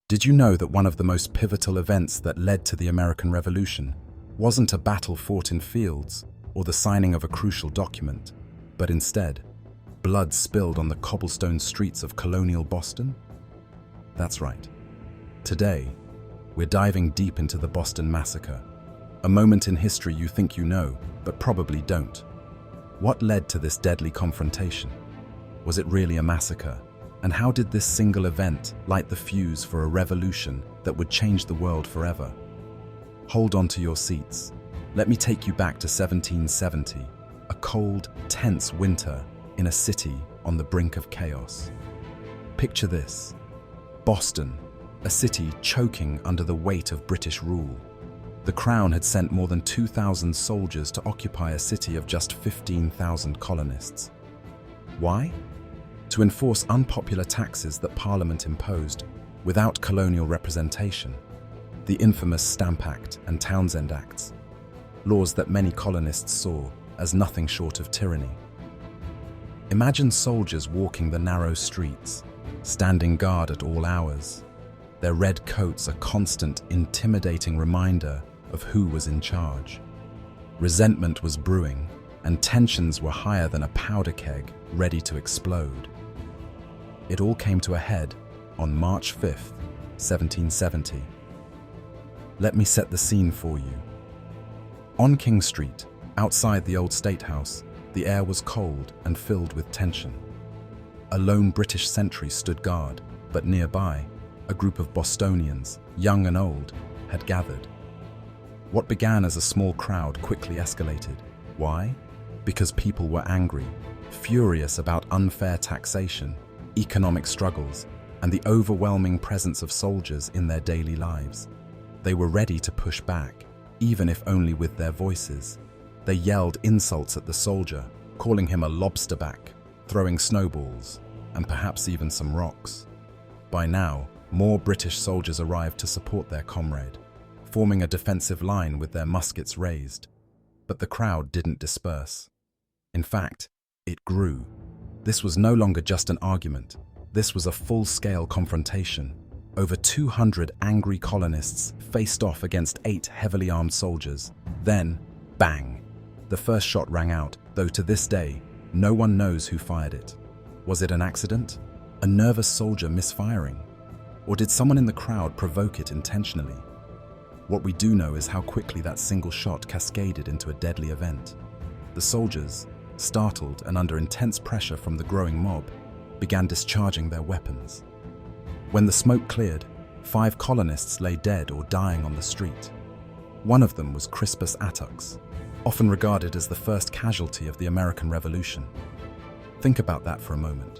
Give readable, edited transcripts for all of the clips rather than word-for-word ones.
Did you know that one of the most pivotal events that led to the American Revolution wasn't a battle fought in fields or the signing of a crucial document, but instead, blood spilled on the cobblestone streets of colonial Boston? That's right. Today, we're diving deep into the Boston Massacre, a moment in history you think you know, but probably don't. What led to this deadly confrontation? Was it really a massacre? And how did this single event light the fuse for a revolution that would change the world forever? Hold on to your seats. Let me take you back to 1770, a cold, tense winter in a city on the brink of chaos. Picture this: Boston, a city choking under the weight of British rule. The Crown had sent more than 2,000 soldiers to occupy a city of just 15,000 colonists. Why? To enforce unpopular taxes that Parliament imposed without colonial representation, the infamous Stamp Act and Townshend Acts, laws that many colonists saw as nothing short of tyranny. Imagine soldiers walking the narrow streets, standing guard at all hours, their red coats a constant, intimidating reminder of who was in charge. Resentment was brewing, and tensions were higher than a powder keg ready to explode. It all came to a head on March 5th, 1770. Let me set the scene for you. On King Street, outside the old State House, the air was cold and filled with tension. A lone British sentry stood guard, but nearby, a group of Bostonians, young and old, had gathered. What began as a small crowd quickly escalated. Why? Because people were angry, furious about unfair taxation, economic struggles, and the overwhelming presence of soldiers in their daily lives. They were ready to push back, even if only with their voices. They yelled insults at the soldier, calling him a lobsterback, throwing snowballs, and perhaps even some rocks. By now, more British soldiers arrived to support their comrade, forming a defensive line with their muskets raised. But the crowd didn't disperse. In fact, it grew. This was no longer just an argument. This was a full-scale confrontation. Over 200 angry colonists faced off against 8 heavily armed soldiers. Then, bang! The first shot rang out, though to this day, no one knows who fired it. Was it an accident? A nervous soldier misfiring? Or did someone in the crowd provoke it intentionally? What we do know is how quickly that single shot cascaded into a deadly event. The soldiers, startled and under intense pressure from the growing mob, began discharging their weapons. When the smoke cleared, 5 colonists lay dead or dying on the street. One of them was Crispus Attucks, often regarded as the first casualty of the American Revolution. Think about that for a moment.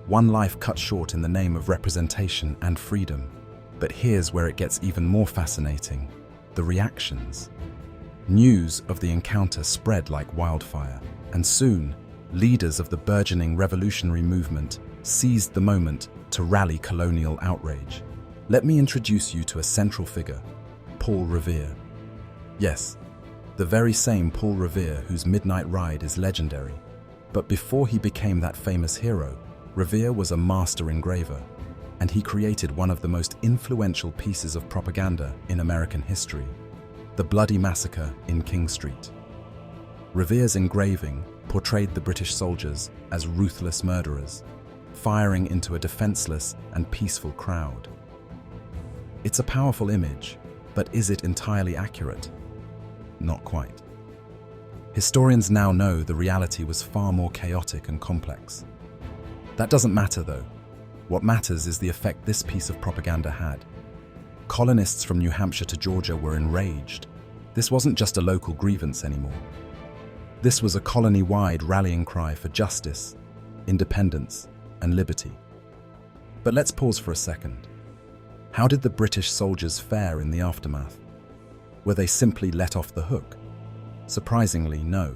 One life cut short in the name of representation and freedom. But here's where it gets even more fascinating: the reactions. News of the encounter spread like wildfire, and soon, leaders of the burgeoning revolutionary movement seized the moment to rally colonial outrage. Let me introduce you to a central figure, Paul Revere. Yes, the very same Paul Revere whose midnight ride is legendary. But before he became that famous hero, Revere was a master engraver, and he created one of the most influential pieces of propaganda in American history: the Bloody Massacre in King Street. Revere's engraving portrayed the British soldiers as ruthless murderers, firing into a defenseless and peaceful crowd. It's a powerful image, but is it entirely accurate? Not quite. Historians now know the reality was far more chaotic and complex. That doesn't matter, though. What matters is the effect this piece of propaganda had. Colonists from New Hampshire to Georgia were enraged. This wasn't just a local grievance anymore. This was a colony-wide rallying cry for justice, independence, and liberty. But let's pause for a second. How did the British soldiers fare in the aftermath? Were they simply let off the hook? Surprisingly, no.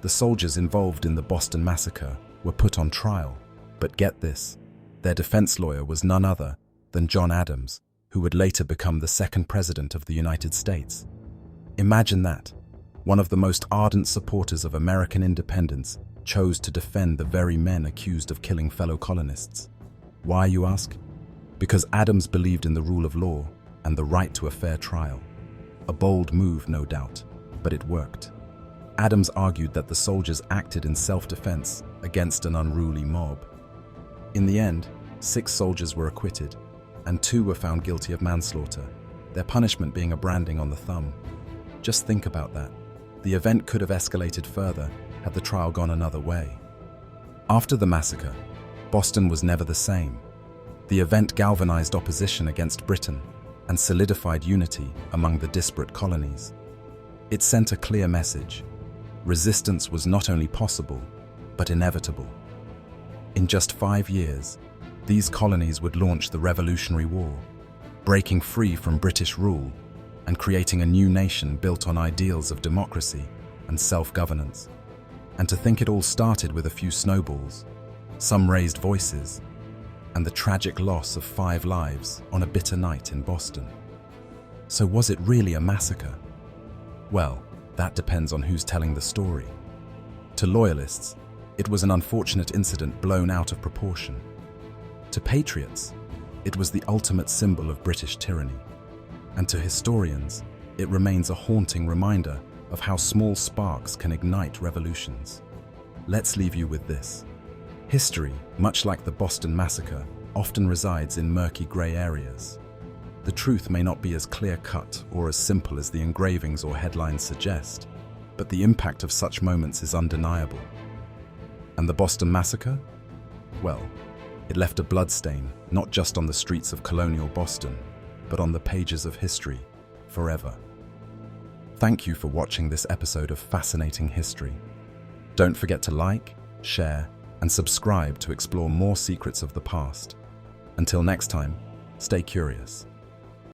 The soldiers involved in the Boston Massacre were put on trial. But get this, their defense lawyer was none other than John Adams, who would later become the second president of the United States. Imagine that. One of the most ardent supporters of American independence chose to defend the very men accused of killing fellow colonists. Why, you ask? Because Adams believed in the rule of law and the right to a fair trial. A bold move, no doubt, but it worked. Adams argued that the soldiers acted in self-defense against an unruly mob. In the end, 6 soldiers were acquitted, and 2 were found guilty of manslaughter, their punishment being a branding on the thumb. Just think about that. The event could have escalated further had the trial gone another way. After the massacre, Boston was never the same. The event galvanized opposition against Britain and solidified unity among the disparate colonies. It sent a clear message. Resistance was not only possible, but inevitable. In just 5 years, these colonies would launch the Revolutionary War, breaking free from British rule and creating a new nation built on ideals of democracy and self-governance. And to think it all started with a few snowballs, some raised voices, and the tragic loss of 5 lives on a bitter night in Boston. So was it really a massacre? Well, that depends on who's telling the story. To loyalists, it was an unfortunate incident blown out of proportion. To patriots, it was the ultimate symbol of British tyranny. And to historians, it remains a haunting reminder of how small sparks can ignite revolutions. Let's leave you with this. History, much like the Boston Massacre, often resides in murky grey areas. The truth may not be as clear-cut or as simple as the engravings or headlines suggest, but the impact of such moments is undeniable. And the Boston Massacre? Well, it left a bloodstain not just on the streets of colonial Boston, but on the pages of history forever. Thank you for watching this episode of Fascinating History. Don't forget to like, share, and subscribe to explore more secrets of the past. Until next time, stay curious.